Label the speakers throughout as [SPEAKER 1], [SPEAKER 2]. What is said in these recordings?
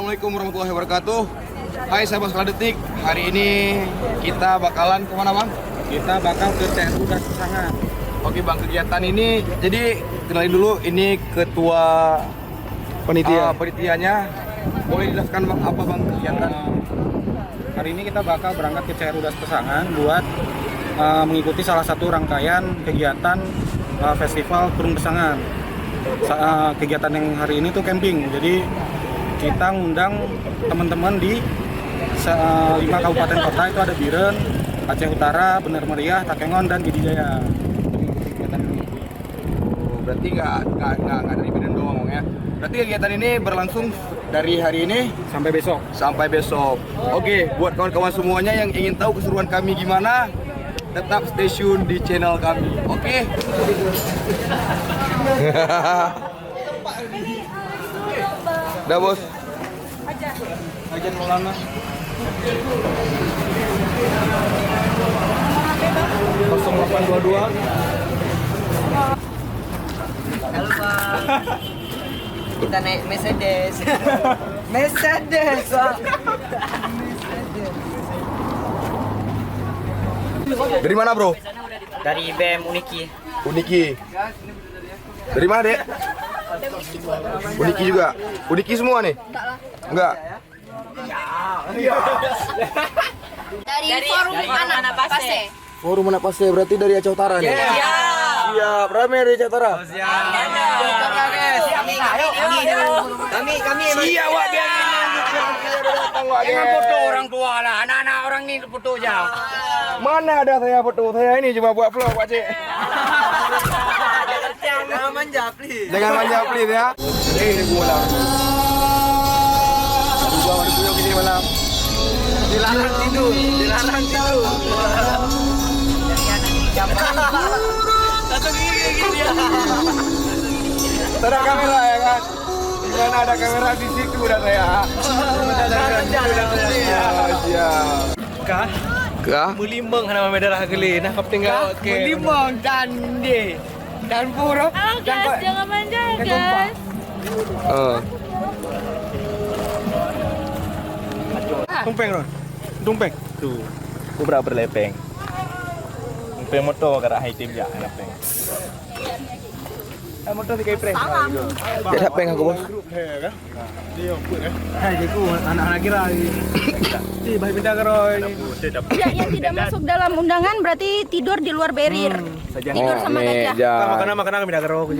[SPEAKER 1] Assalamualaikum warahmatullahi wabarakatuh. Hai sahabat Seladetik, hari ini kita bakalan kemana bang?
[SPEAKER 2] Kita bakal ke TRU Das Pesangan.
[SPEAKER 1] Oke bang, kegiatan ini, jadi kenalin dulu, ini ketua penitianya. Boleh dijelaskan bang, apa bang kegiatan?
[SPEAKER 2] Hari ini kita bakal berangkat ke TRU Das Pesangan buat mengikuti salah satu rangkaian kegiatan festival Burung Pesangan. Kegiatan yang hari ini tuh camping, jadi kita ngundang teman-teman di 5 kabupaten kota, itu ada Biren, Aceh Utara, Bener Meriah, Takengon, dan Pidijaya.
[SPEAKER 1] Berarti nggak dari Biren doang ya. Berarti kegiatan ini berlangsung dari hari ini sampai besok. Oke, buat kawan-kawan semuanya yang ingin tahu keseruan kami gimana, tetap stay tune di channel kami. Oke. Udah bos.
[SPEAKER 2] Ajan Maulana. 0822.
[SPEAKER 3] Halo Pak. Kita naik Mercedes. Mercedes.
[SPEAKER 1] Dari mana bro?
[SPEAKER 3] Dari BM Uniki.
[SPEAKER 1] Uniki. Dari mana dek? Uniki juga. Uniki semua nih? Enggak.
[SPEAKER 4] Dari forum anak Pase.
[SPEAKER 1] Forum anak Pase berarti dari Aceh Utara nih. Siap. Rame dari Aceh Utara.
[SPEAKER 3] Kami
[SPEAKER 1] Siap wak geng.
[SPEAKER 3] Jangan foto orang tua lah. Anak-anak orang ini foto aja.
[SPEAKER 1] Mana ada saya foto, saya ini cuma buat vlog Pak Cik.
[SPEAKER 3] Jangan manja, please.
[SPEAKER 1] Jangan manja please ya. Ini bola. Dua hari puyuh gini malam.
[SPEAKER 3] Dilarang tidur. Satu gigi ya.
[SPEAKER 1] Ada kamera ya kan? Di mana ada kamera di situ udah saya. Kah?
[SPEAKER 2] Mulimbang nama medara geli. Nah, kap tinggal
[SPEAKER 3] Limong dan puro.
[SPEAKER 4] Halo guys, jangan manja ya guys.
[SPEAKER 2] Tumpeng, Ron. Tumpeng.
[SPEAKER 5] Tu, aku berapa berlepeng. Tumpeng motor ke arah item ya, lepeng. Motor tiga pres.
[SPEAKER 1] Jadi apa yang aku bos?
[SPEAKER 2] Hai, jiku anak-anak kira. Ti bayi pindah karo.
[SPEAKER 4] Ya, yang tidak masuk dalam undangan berarti tidur di luar barrier. Tidur sama gajah.
[SPEAKER 2] Makan pindah karo.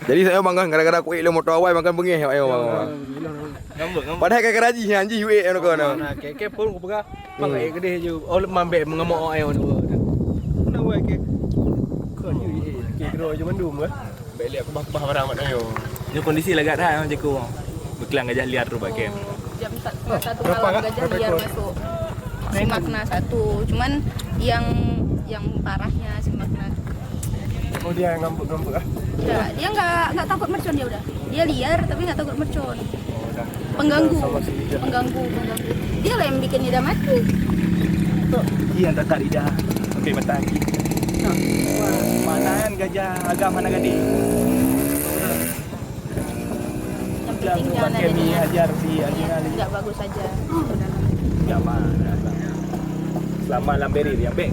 [SPEAKER 1] Jadi saya bangga gara-gara aku ilmu motor awal makan bengih ayo bang.
[SPEAKER 5] Ngambek.
[SPEAKER 1] Padahal kayak keraji anji we anu kau anu.
[SPEAKER 2] Nah, keke pun aku pegang. Pakai gede je. Oh, mambe mengamuk ayo tu. Nak buat ke. Kau ni ke kero je mandum ke. Baik lihat aku bah barang mat ayo.
[SPEAKER 5] Ni kondisi lagak dah macam aku. Berkelang gajah liar tu pakai.
[SPEAKER 4] Jam 1 malam gajah liar masuk. Si Makna 1. Cuman yang parahnya si Makna.
[SPEAKER 2] Oh, dia yang ngambuk-ngambuk ah.
[SPEAKER 4] Udah, dia nggak takut mercon dia udah. Dia liar tapi nggak takut mercon. Pengganggu. Dia lah yang bikin lidah mati.
[SPEAKER 5] Iya tak lidah. Okey mata lagi. Mana kan gajah agak mana gadi.
[SPEAKER 4] Yang penting jangan ada
[SPEAKER 5] Kami
[SPEAKER 4] niat.
[SPEAKER 5] ajar si anjing ali.
[SPEAKER 4] Nggak bagus aja.
[SPEAKER 5] Ya mana. Selama lamberi yang baik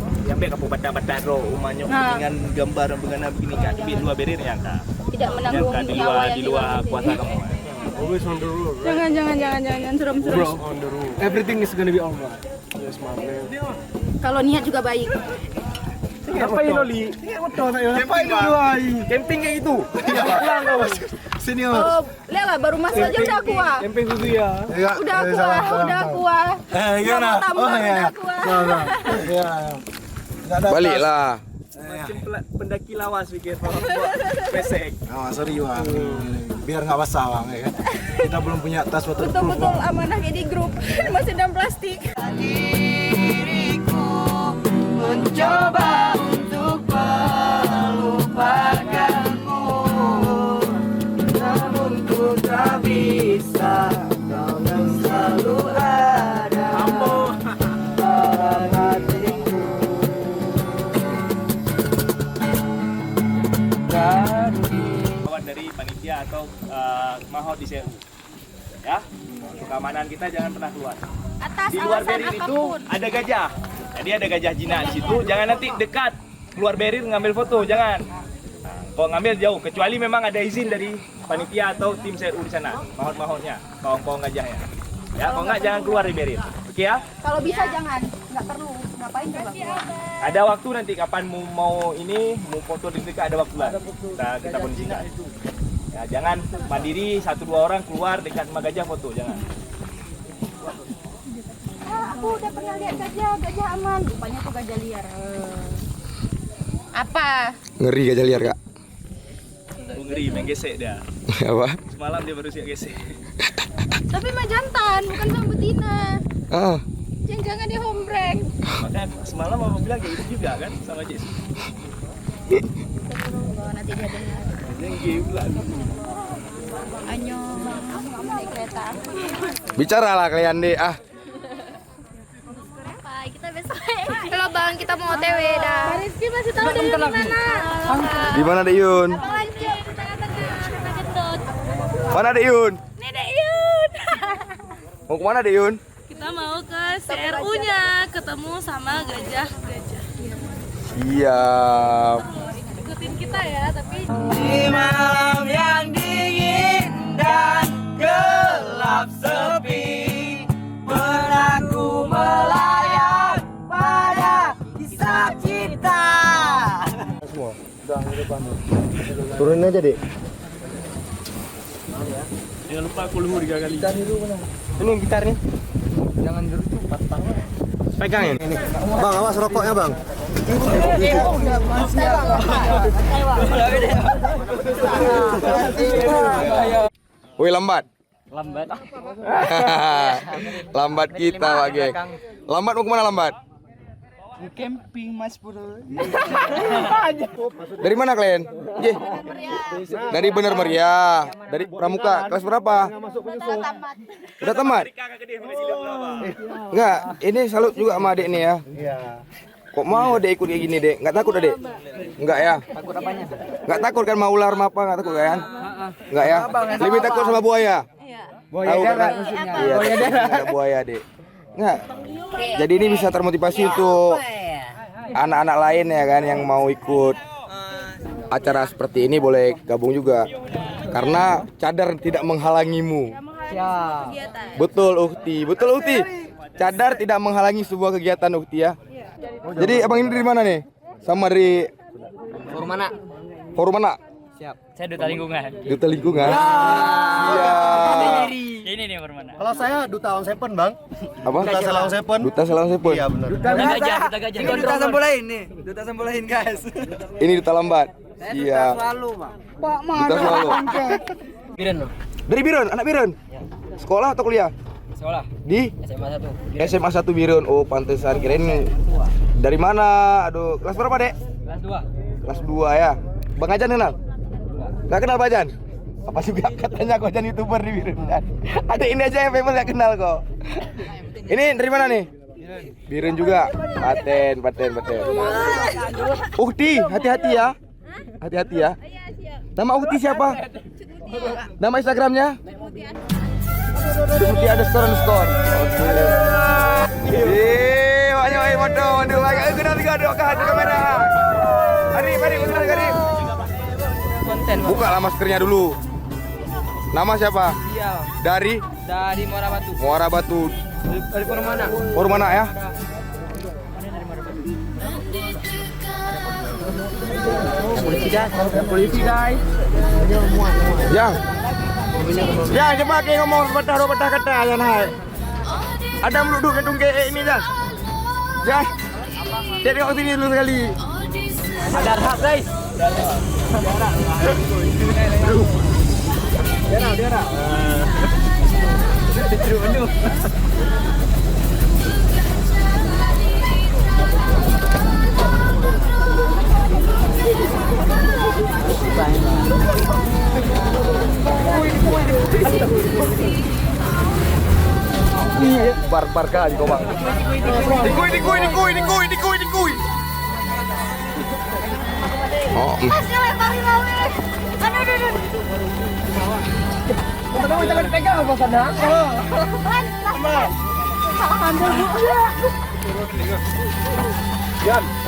[SPEAKER 5] kapu batang-batang ro umanya dengan gambar dengan begini kan di luar berir yang kan.
[SPEAKER 4] Tidak menanggung
[SPEAKER 5] Yang di
[SPEAKER 4] nyawa
[SPEAKER 5] luar
[SPEAKER 4] yang
[SPEAKER 5] di luar
[SPEAKER 4] tidak
[SPEAKER 5] kuasa
[SPEAKER 4] penting.
[SPEAKER 5] kamu.
[SPEAKER 2] Always on the road.
[SPEAKER 4] Jangan serem.
[SPEAKER 2] On the road. Everything is gonna be alright. Yes, my man.
[SPEAKER 4] Kalau niat juga baik.
[SPEAKER 2] Apa yang Loli? Motor saya. Apa yang Loli? Camping kayak gitu. Pulang kau. Sini
[SPEAKER 4] Oh, lihatlah baru masuk aja udah kuah.
[SPEAKER 2] Camping susu ya.
[SPEAKER 4] Udah kuah.
[SPEAKER 2] Gimana?
[SPEAKER 4] Udah kuah.
[SPEAKER 2] Ya.
[SPEAKER 1] Baliklah.
[SPEAKER 5] Macam pendaki lawas pikir buat pesek.
[SPEAKER 2] Sorry Bang. Biar nggak basah Bang ya kan. Kita belum punya tas waterproof.
[SPEAKER 4] Betul-betul amanah kayak di grup. Masih dalam plastik.
[SPEAKER 3] Diriku mencoba untuk melupakanmu, namun ku tak bisa. Kau yang selalu ada dalam hatiku.
[SPEAKER 5] Kawan dari panitia atau mahot di CRU. Ya, untuk keamanan kita jangan pernah keluar.
[SPEAKER 4] Atas
[SPEAKER 5] Di luar
[SPEAKER 4] alasan
[SPEAKER 5] barrier itu
[SPEAKER 4] apapun.
[SPEAKER 5] ada gajah. Jadi ada gajah jinak di situ. Jangan nanti dekat keluar barrier ngambil foto, jangan. Nah, kalau ngambil jauh, kecuali memang ada izin dari panitia atau tim CRU di sana. Mahon-mahonnya, kawan-kawan gajahnya. Ya, kalau nggak jangan keluar di barrier. Oke ya?
[SPEAKER 4] Kalau bisa jangan, nggak perlu. Ngapain coba?
[SPEAKER 5] Ada waktu nanti kapan mau foto di dekat ada waktu lah. Kita kondisikan. Ya, jangan mandiri 1-2 orang keluar dekat sama gajah foto, jangan.
[SPEAKER 4] Aku udah pernah lihat gajah aman. Rupanya tuh gajah liar. Apa?
[SPEAKER 1] Ngeri gajah liar, Kak.
[SPEAKER 5] Ngeri, main gesek dia.
[SPEAKER 1] Apa?
[SPEAKER 5] Semalam dia baru siap gesek.
[SPEAKER 4] Tapi mah jantan, bukan sama betina.
[SPEAKER 1] Ah.
[SPEAKER 4] Jangan dia hombreng.
[SPEAKER 5] Makanya semalam mama bilang kayak gitu juga kan sama Jess.
[SPEAKER 4] Nanti dia dengar.
[SPEAKER 5] Jengki pula.
[SPEAKER 4] Anyong naik kereta.
[SPEAKER 1] Bicaralah kalian deh. Ah.
[SPEAKER 4] Bye, kita besok. Halo Bang, kita mau OTW dah. Pak Rizky masih tahu dari mana?
[SPEAKER 1] Di mana Dek Yun?
[SPEAKER 4] Lanjut di tengah-tengah. Kentut.
[SPEAKER 1] Mana Dek Yun?
[SPEAKER 4] Nih Dek Yun.
[SPEAKER 1] Mau kemana Dek Yun?
[SPEAKER 6] Kita mau ke CRU-nya, ketemu sama gajah-gajah.
[SPEAKER 1] Siap.
[SPEAKER 6] Ikutin kita ya, tapi
[SPEAKER 3] Di malam yang dingin dan gelap sepi, benakku melayang pada kisah cinta.
[SPEAKER 1] Semua. Turunin aja, Dek.
[SPEAKER 5] Jangan lupa aku luhur 3 kali.
[SPEAKER 1] Ini gitar nih. Jangan gerutu, patah. Pegangin. Bang, awas rokoknya, Bang. Woi, lambat.
[SPEAKER 3] Lambat.
[SPEAKER 1] Lambat kita, Pak Geng. Lambat mau kemana lambat?
[SPEAKER 3] Camping Mas Bro.
[SPEAKER 1] Dari mana kalian? Jeh. Dari Bener Meriah. Dari Pramuka. Kelas berapa? Udah tamat? Enggak, ini salut juga sama adek nih ya. Kok mau adek ikut kayak gini, Dek? Enggak takut adek? Enggak ya?
[SPEAKER 3] Takut apanya?
[SPEAKER 1] Enggak takut kan mau ular apa? Enggak takut kan? Enggak ya? Lebih takut sama buaya.
[SPEAKER 3] Buaya
[SPEAKER 1] Tahu
[SPEAKER 3] darat
[SPEAKER 1] kan?
[SPEAKER 3] maksudnya.
[SPEAKER 1] Iya, ada buaya, Dek. Enggak. Jadi ini bisa termotivasi untuk anak-anak lain ya kan yang mau ikut acara seperti ini, boleh gabung juga. Karena cadar tidak menghalangimu.
[SPEAKER 3] Siap.
[SPEAKER 1] Betul Ukti, betul Ukti. Cadar tidak menghalangi sebuah kegiatan Ukti ya. Jadi abang ini dari mana nih? Sama dari
[SPEAKER 3] Forum mana?
[SPEAKER 1] forum mana?
[SPEAKER 3] Siap. Saya duta lingkungan.
[SPEAKER 1] Duta lingkungan. Iya.
[SPEAKER 3] Ini nih forum mana?
[SPEAKER 7] Kalau saya Duta On Seven, Bang.
[SPEAKER 1] Apa?
[SPEAKER 7] Duta Selang Seven.
[SPEAKER 1] Duta Selang Sepun.
[SPEAKER 7] Iya, benar.
[SPEAKER 3] Duta gajah.
[SPEAKER 7] Ini Duta Sambolain nih. Duta Sambolain, guys.
[SPEAKER 1] Ini duta lambat. Iya.
[SPEAKER 3] Selalu, Bang.
[SPEAKER 1] Duta selalu.
[SPEAKER 3] Biren loh.
[SPEAKER 1] Dari Biren, anak Biren. Sekolah atau kuliah?
[SPEAKER 3] Sekolah
[SPEAKER 1] Di
[SPEAKER 3] SMA 1.
[SPEAKER 1] SMA 1 Biren. Oh, pantesan kirain dari mana? Aduh, kelas berapa, Dek?
[SPEAKER 3] Kelas 2.
[SPEAKER 1] Kelas 2 ya. Bang Ajan kenal? Enggak kenal Bang Ajan? Apa juga katanya kau jadi YouTuber di Biren. Ada ini aja yang famous enggak kenal kok. Ini dari mana nih? Biren juga. Paten. Ukti, hati-hati ya. Hati-hati ya. Nama Ukti siapa? Nama Instagramnya? Ukti __. Banyak foto. Waduh, kenal juga dok ke kamera. Arif, kenal Arif.
[SPEAKER 3] Konten, Bang.
[SPEAKER 1] Buka lah maskernya dulu. Nama siapa?
[SPEAKER 3] Iya.
[SPEAKER 1] Dari
[SPEAKER 3] Muara Batu.
[SPEAKER 1] Muara Batu.
[SPEAKER 3] Dari forum mana?
[SPEAKER 1] Forum mana ya?
[SPEAKER 3] Polisi, guys.
[SPEAKER 1] Yang coba ke ngomong betah kata ya naik. Ada meluduk gedung GE ini dah. Jangan. Dia tengok sini dulu sekali.
[SPEAKER 3] Ada hak, guys. Dia.
[SPEAKER 1] Barbar kali kau bang. Dikui. Oh.
[SPEAKER 3] jangan pegang apa sana.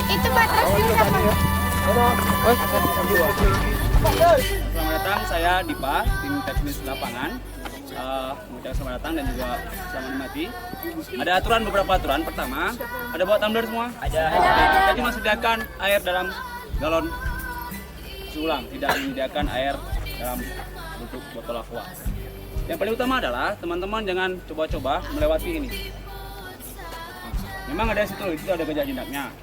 [SPEAKER 4] Itu batasnya siapa?
[SPEAKER 8] Selamat datang, saya Dipa, tim teknis lapangan. Mengucapkan selamat datang dan juga selamat menikmati. Ada beberapa aturan. Pertama, ada bawa tumbler semua? Ada. Jadi disediakan air dalam galon ulang, tidak menyediakan air dalam bentuk botol aqua. Yang paling utama adalah teman-teman jangan coba-coba melewati ini. Memang ada situ, itu ada gajah jinaknya.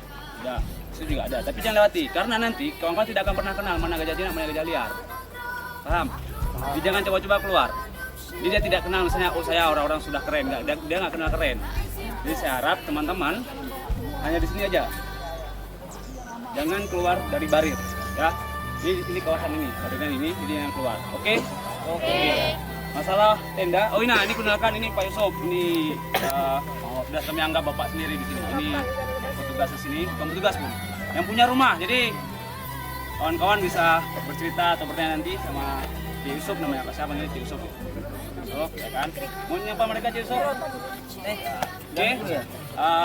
[SPEAKER 8] Ada, itu juga ada. Tapi jangan lewati, karena nanti kawan-kawan tidak akan pernah kenal mana gajah jinak, mana gajah liar. Paham? Jadi jangan coba-coba keluar. Jadi dia tidak kenal, misalnya, oh saya orang-orang sudah keren, dia nggak kenal keren. Jadi saya harap teman-teman hanya di sini aja. Jangan keluar dari barir, ya. Ini kawasan ini, bagian ini yang keluar. Oke? Oke. Masalah tenda, oh ini kenalkan ini Pak Yusuf, ini sudah kami anggap bapak sendiri di sini. Ini petugas di sini, bukan petugas pun, yang punya rumah. Jadi kawan-kawan bisa bercerita atau bertanya nanti sama Ci Yusuf, namanya Pak siapa nih Ci Yusuf? Yusuf, ya kan? Mau nyapa mereka Ci Yusuf? Oke.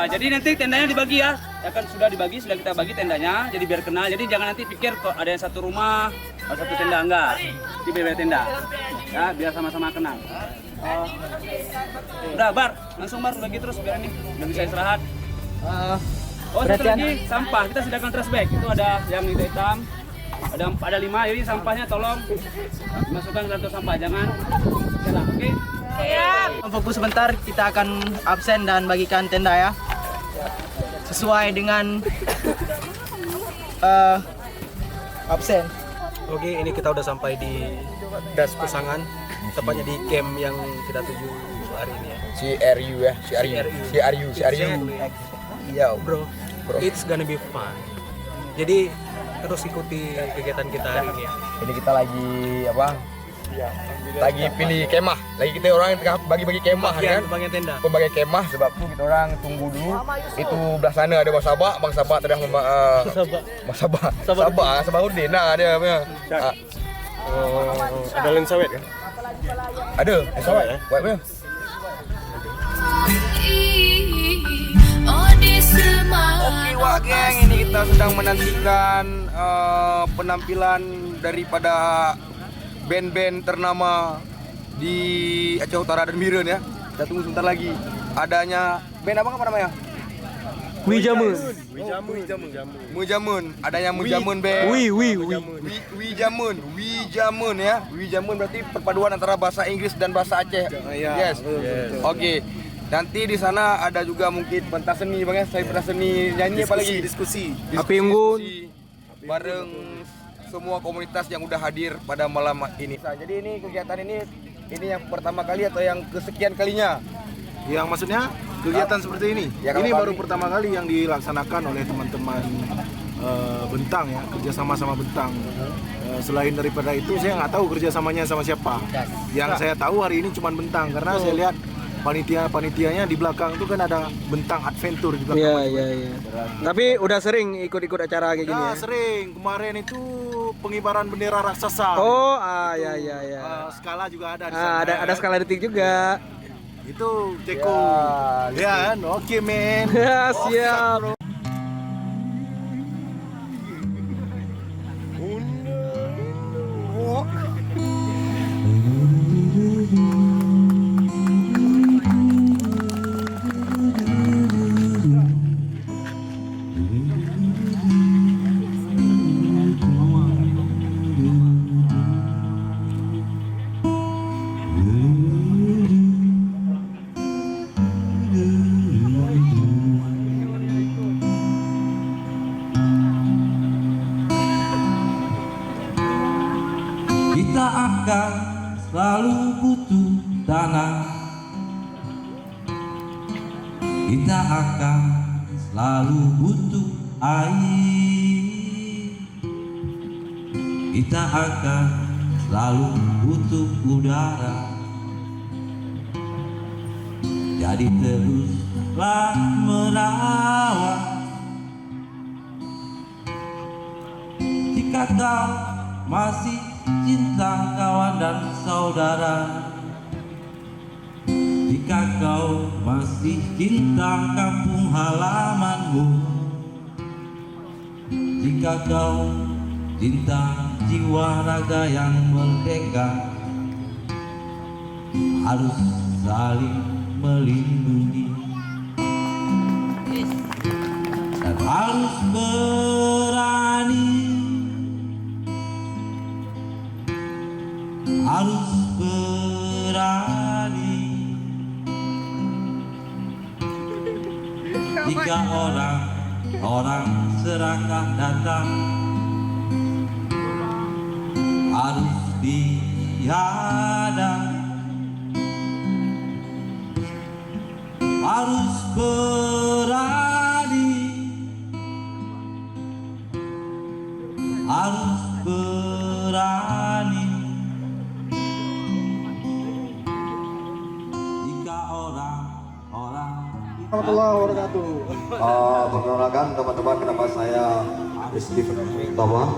[SPEAKER 8] Jadi nanti tendanya dibagi ya. Ya kan sudah dibagi, sudah kita bagi tendanya. Jadi biar kenal. Jadi jangan nanti pikir kok ada yang satu rumah, ada satu tenda, enggak. Di beda tenda. Ya, biar sama-sama kenal. Udah Bar, langsung Bar bagi terus biar ini udah bisa istirahat. Oh satu lagi sampah, kita sediakan trash bag. Itu ada yang itu hitam, ada 5. Jadi sampahnya tolong masukkan ke kantong sampah, jangan jalan, oke?
[SPEAKER 7] Fokus sebentar, kita akan absen dan bagikan tenda ya. Sesuai dengan absen.
[SPEAKER 2] Oke, ini kita udah sampai di Das Pesangan, tepatnya di camp yang kita tuju hari ini ya.
[SPEAKER 1] CRU ya, CRU.
[SPEAKER 2] Iya bro, it's gonna be fun. Jadi terus ikuti kegiatan kita hari ini ya.
[SPEAKER 1] Ini kita lagi apa? Lagi pilih kemah. Lagi kita orang bagi-bagi kemah kan?
[SPEAKER 2] Bagian tenda.
[SPEAKER 1] Pembagian kemah, sebab itu kita orang tunggu dulu. Itu belah sana ada Bang Sabak tadi Sabak Udin nah dia punya.
[SPEAKER 2] Ada lensa wet kan?
[SPEAKER 1] Ada, sawat ya. Buat apa? Oke wah geng, ini kita sedang menantikan penampilan daripada band-band ternama di Aceh Utara dan Biren ya. Kita tunggu sebentar lagi. Adanya band apa namanya?
[SPEAKER 7] Wijamun.
[SPEAKER 1] Mujamun. Adanya Mujamun band. Wijamun ya. Wijamun berarti perpaduan antara bahasa Inggris dan bahasa Aceh. Yes. Oke. Nanti di sana ada juga mungkin pentas seni Bang ya. Saya pentas seni nyanyi apa lagi? Diskusi.
[SPEAKER 7] Api unggun.
[SPEAKER 1] Bareng semua komunitas yang udah hadir pada malam ini. Jadi ini kegiatan ini yang pertama kali atau yang kesekian kalinya?
[SPEAKER 2] Yang maksudnya kegiatan seperti ini?
[SPEAKER 1] Ya,
[SPEAKER 2] ini baru pertama kali yang dilaksanakan oleh teman-teman Bentang ya, kerjasama sama Bentang. Selain daripada itu saya nggak tahu kerjasamanya sama siapa. Yang saya tahu hari ini cuma Bentang karena saya lihat panitianya di belakang itu kan ada Bentang Adventure di belakang.
[SPEAKER 7] Iya. Tapi udah sering ikut-ikut acara kayak gini ya?
[SPEAKER 2] Sering. Kemarin itu pengibaran bendera raksasa.
[SPEAKER 7] Oh, iya.
[SPEAKER 2] Skala juga ada di sana.
[SPEAKER 7] Ada skala detik juga.
[SPEAKER 2] Itu Ceko. Ya kan? Oke, men.
[SPEAKER 7] Siap.
[SPEAKER 9] Kita akan selalu butuh tanah. Kita akan selalu butuh air. Kita akan selalu butuh udara. Jadi teruslah merawat. Jika kau masih cinta kawan dan saudara, jika kau masih cinta kampung halamanmu, jika kau cinta jiwa raga yang merdeka, harus saling melindungi dan harus berani, harus berani. Jika orang serakah datang, harus dihadang, harus berani, harus berani. Jika orang-orang
[SPEAKER 2] Warahmatullahi wabarakatuh.
[SPEAKER 10] Perkenalkan teman-teman, nama saya Rizky Firdaus.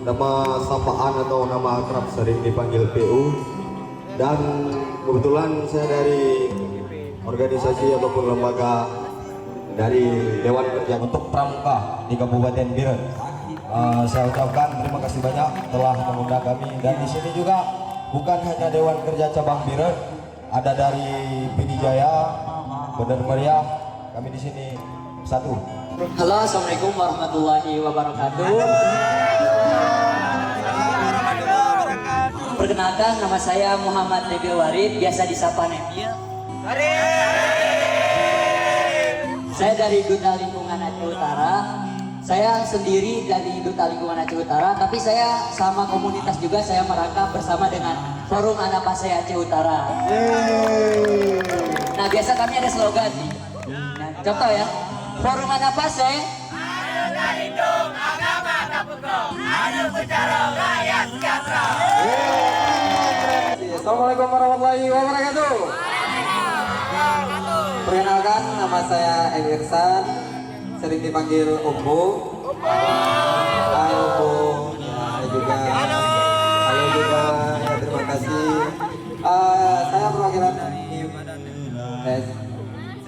[SPEAKER 10] Nama sapaan atau nama akrab sering dipanggil PU, dan kebetulan saya dari organisasi ataupun lembaga dari Dewan Kerja untuk Pramuka di Kabupaten Biren. Saya ucapkan terima kasih banyak telah mengundang kami, dan di sini juga bukan hanya Dewan Kerja Cabang Biren, ada dari Pidi Jaya, Bener Meriah, kami di sini satu.
[SPEAKER 11] Halo, assalamualaikum warahmatullahi wabarakatuh. Perkenalkan, nama saya Muhammad Nebil Warid, biasa disapa Nebil. Saya dari Duta Lingkungan Aceh Utara. Saya sendiri dari Duta Lingkungan Aceh Utara, tapi saya sama komunitas juga, saya merangkap bersama dengan Forum Anak Pase Aceh Utara. Nah, biasa kami ada slogan nih. Nah, contoh ya, Forum Anak Pase, Anak Lindung Agama Kapukro, Adu Bicara Rakyat Sejahtera.
[SPEAKER 10] Assalamualaikum warahmatullahi wabarakatuh. Perkenalkan, nama saya Edi Irsan, sering dipanggil Ombo. Hai Ombo. Ya, juga. Halo juga. Ya, terima kasih.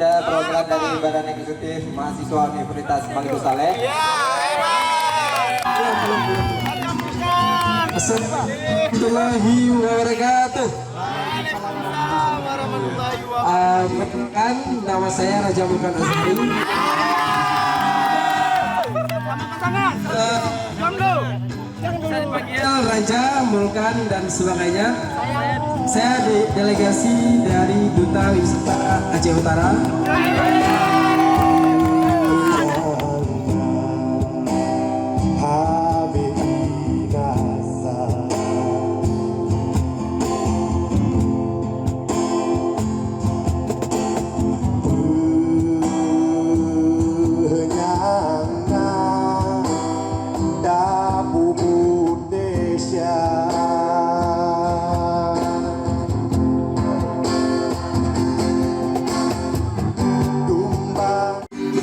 [SPEAKER 10] Saya perwakilan dari Badan Eksekutif Mahasiswa Universitas Bangku Saleh. Assalamualaikum wabarakatuh. Perkenalkan, nama saya Raja Mulkan Azhari. Raja Mulkan dan sebagainya. Saya delegasi dari Duta Wisata Aceh Utara.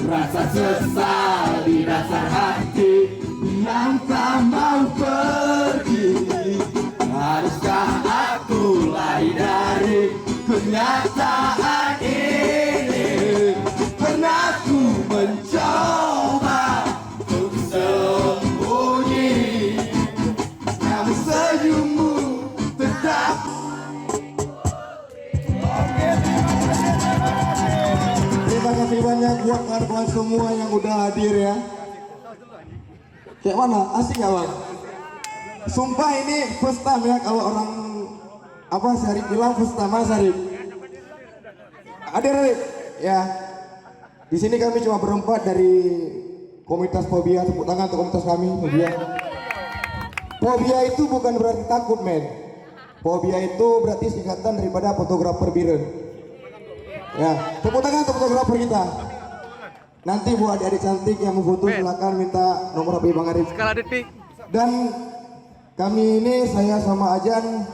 [SPEAKER 9] Rasa sesal di dasar hati yang tak mau pergi. Haruskah aku lari dari kenyataan ini? Pernah ku mencoba untuk sembunyi, namun senyummu tetap.
[SPEAKER 10] Terima kasih banyak buat kawan-kawan semua yang udah hadir ya. Kayak mana? Asik gak bang? Sumpah ini first time ya, kalau orang apa Syarif bilang first time. Syarif hadir ya. Di sini kami cuma berempat dari komunitas Fobia. Tepuk tangan untuk komunitas kami Fobia. Fobia itu bukan berarti takut men. Fobia itu berarti singkatan daripada fotografer Biren. Ya, tepuk tangan untuk fotografer kita. Nanti buat adik-adik cantik yang mau foto silakan minta nomor HP Bang Arif.
[SPEAKER 2] Skala detik.
[SPEAKER 10] Dan kami ini, saya sama Ajan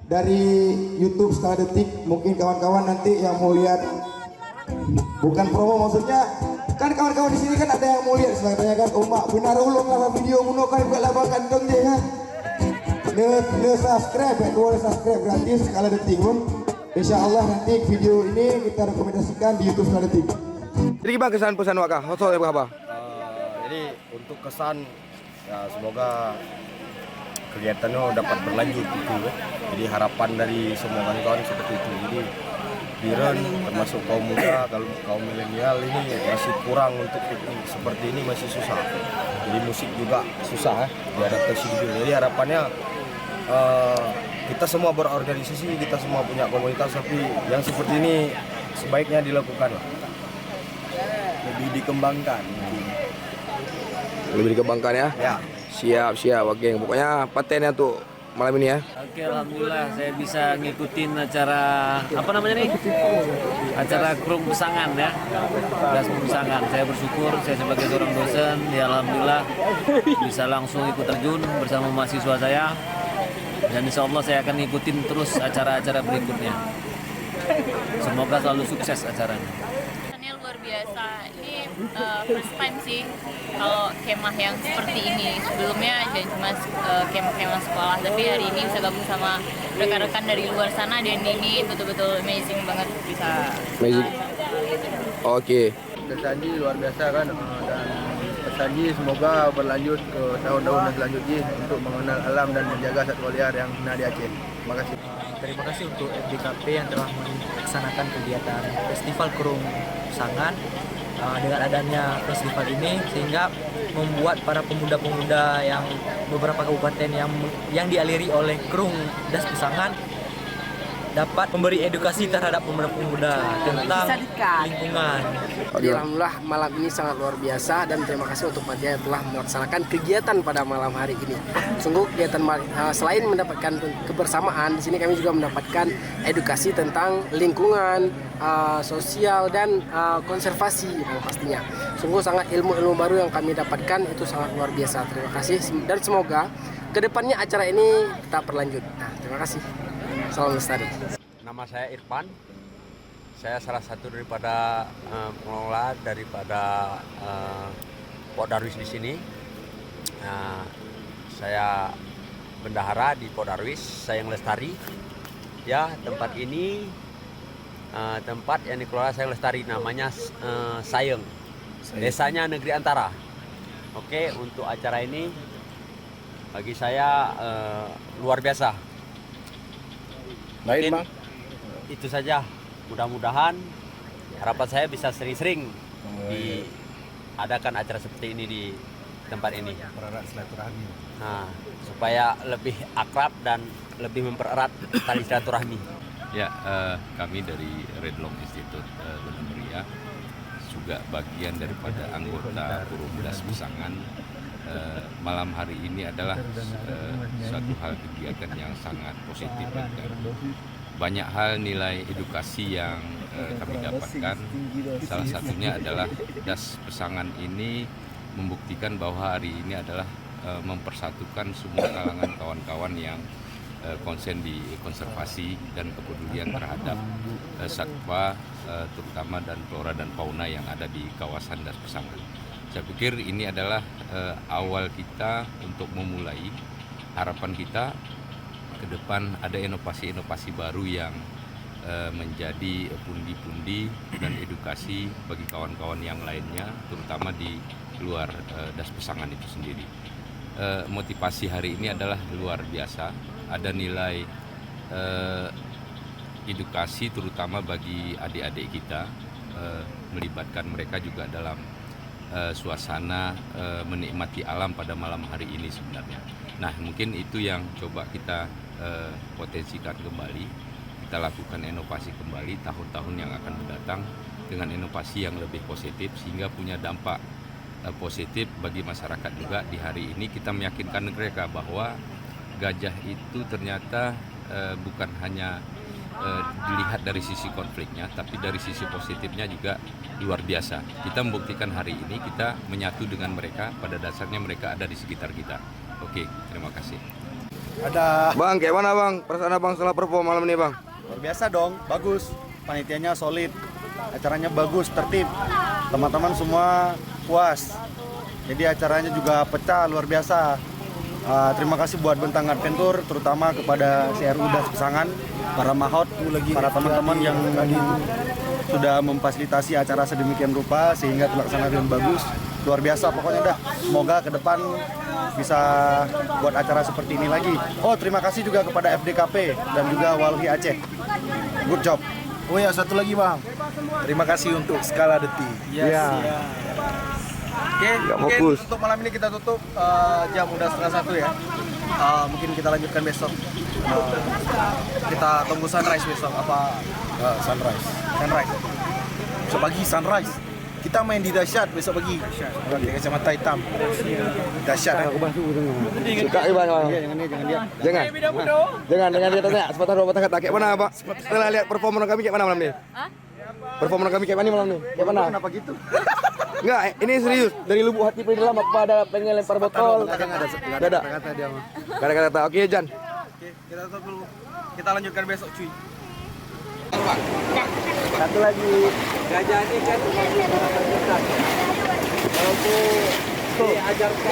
[SPEAKER 10] dari YouTube Skala Detik. Mungkin kawan-kawan nanti yang mau lihat, bukan promo maksudnya, kan kawan-kawan di sini kan ada yang mau lihat sebenarnya kan. Umak benar ulung lah video muno kan buat labakan dong je kan. Ne subscribe, ya, subscribe gratis Skala Detik pun. Insya Allah nanti video ini kita rekomendasikan di YouTube Selandetik.
[SPEAKER 1] Jadi bang kesan pesan wak kah? Hoso apa?
[SPEAKER 12] Jadi untuk kesan ya semoga kegiatannya dapat berlanjut gitu ya. Jadi harapan dari semua kawan-kawan seperti itu. Jadi Biren termasuk kaum muda, kalau kaum milenial ini masih kurang untuk piknik seperti ini, masih susah. Jadi musik juga susah diadaptasi gitu. Jadi harapannya kita semua berorganisasi, kita semua punya komunitas, tapi yang seperti ini sebaiknya dilakukan, lebih dikembangkan.
[SPEAKER 1] Lebih dikembangkan ya?
[SPEAKER 12] Ya.
[SPEAKER 1] Siap, oke. Pokoknya patennya tuh malam ini ya.
[SPEAKER 13] Oke, alhamdulillah saya bisa ngikutin acara apa namanya nih? Acara Krung Pesangan ya. Das Pesangan. Saya bersyukur saya sebagai seorang dosen ya alhamdulillah bisa langsung ikut terjun bersama mahasiswa saya. Dan insya Allah saya akan ngikutin terus acara-acara berikutnya. Semoga selalu sukses acaranya.
[SPEAKER 6] Luar biasa. Ini first time sih kalau kemah yang seperti ini. Sebelumnya cuma kemah-kemah sekolah, tapi hari ini bisa gabung sama rekan-rekan dari luar sana dan ini betul-betul amazing banget bisa.
[SPEAKER 1] Amazing. Oke.
[SPEAKER 12] Kesanji luar biasa kan, dan kesanji semoga berlanjut ke tahun-tahun selanjutnya untuk mengenal alam dan menjaga satwa liar yang ada di Aceh. Terima kasih.
[SPEAKER 7] Terima kasih untuk FDKP yang telah melaksanakan kegiatan Festival Krung Pesangan. Dengan adanya festival ini sehingga membuat para pemuda-pemuda yang beberapa kabupaten yang dialiri oleh Krung Das Pesangan dapat memberi edukasi terhadap pemuda-pemuda tentang lingkungan.
[SPEAKER 14] Alhamdulillah malam ini sangat luar biasa dan terima kasih untuk panitia yang telah melaksanakan kegiatan pada malam hari ini. Sungguh kegiatan selain mendapatkan kebersamaan, di sini kami juga mendapatkan edukasi tentang lingkungan, sosial dan konservasi pastinya. Sungguh sangat ilmu-ilmu baru yang kami dapatkan itu sangat luar biasa. Terima kasih dan semoga kedepannya acara ini tetap berlanjut. Nah, terima kasih. Salam lestari.
[SPEAKER 15] Nama saya Irfan. Saya salah satu daripada pengelola daripada Pok Darwis di sini. Saya bendahara di Pok Darwis, Sayang Lestari. Ya, tempat ini tempat yang dikelola Sayang Lestari, namanya Sayang. Desanya Negeri Antara. Oke, untuk acara ini bagi saya luar biasa.
[SPEAKER 12] Baik, Bang.
[SPEAKER 15] Itu saja. Mudah-mudahan harapan saya bisa sering-sering diadakan acara seperti ini di tempat ini.
[SPEAKER 12] Pererat silaturahmi.
[SPEAKER 15] Nah, supaya lebih akrab dan lebih mempererat tali silaturahmi.
[SPEAKER 16] Ya, kami dari Redlock Institute Gunung Muria juga bagian daripada anggota Krung Das Pesangan. Malam hari ini adalah suatu hal kegiatan yang sangat positif. Banyak hal nilai edukasi yang kami dapatkan. Salah satunya adalah Das Pesangan ini membuktikan bahwa hari ini adalah mempersatukan semua kalangan kawan-kawan yang konsen di konservasi dan kepedulian terhadap satwa, terutama dan flora dan fauna yang ada di kawasan Das Pesangan. Saya pikir ini adalah awal kita untuk memulai. Harapan kita ke depan ada inovasi-inovasi baru yang menjadi pundi-pundi dan edukasi bagi kawan-kawan yang lainnya, terutama di luar Das Pesangan itu sendiri. Motivasi hari ini adalah luar biasa. Ada nilai edukasi terutama bagi adik-adik kita, melibatkan mereka juga dalam suasana menikmati alam pada malam hari ini sebenarnya. Nah, mungkin itu yang coba kita potensikan kembali, kita lakukan inovasi kembali tahun-tahun yang akan mendatang dengan inovasi yang lebih positif sehingga punya dampak positif bagi masyarakat juga. Di hari ini kita meyakinkan mereka bahwa gajah itu ternyata bukan hanya dilihat dari sisi konfliknya, tapi dari sisi positifnya juga luar biasa. Kita membuktikan hari ini kita menyatu dengan mereka, pada dasarnya mereka ada di sekitar kita. Oke, terima kasih.
[SPEAKER 12] Ada
[SPEAKER 1] Bang, kayak mana Bang? Perasaan Abang setelah perform malam ini Bang?
[SPEAKER 12] luar biasa dong, bagus. Panitianya solid, acaranya bagus, tertib. Teman-teman semua puas. Jadi acaranya juga pecah, luar biasa.
[SPEAKER 2] Terima kasih buat Bentang Adventure, terutama kepada CRU Das Pesangan, para mahot, para teman-teman yang sudah memfasilitasi acara sedemikian rupa sehingga terlaksana dengan bagus. Luar biasa pokoknya dah. Semoga ke depan bisa buat acara seperti ini lagi. Oh, terima kasih juga kepada FDKP dan juga Walhi Aceh. Good job.
[SPEAKER 10] Oh ya, satu lagi Bang. Terima kasih untuk Skala Detik.
[SPEAKER 2] Iya.
[SPEAKER 10] Oke, mungkin untuk malam ini kita tutup jam udah 12:30 ya. Mungkin kita lanjutkan besok. Kita tunggu sunrise besok apa?
[SPEAKER 2] Sunrise.
[SPEAKER 10] Besok pagi sunrise. Kita main di dahsyat besok pagi. Pakai kacamata hitam. Dahsyat. Aku bantu
[SPEAKER 1] Suka gimana? Jangan dia tanya sepatah dua patah kata kayak mana Pak? Setelah lihat performa kami kayak mana malam ini? Performa kami kayak mana malam ini? Kayak mana?
[SPEAKER 10] Kenapa gitu?
[SPEAKER 1] Enggak, ini serius. Dari lubuk hati paling dalam apa ada pengen lempar botol? Enggak ada.
[SPEAKER 10] Kata dia mah.
[SPEAKER 1] Enggak ada kata. Oke, Jan.
[SPEAKER 10] Oke, kita tutup dulu. Kita lanjutkan besok cuy.
[SPEAKER 2] Satu lagi, gajah ini kan kalau tuh diajarkan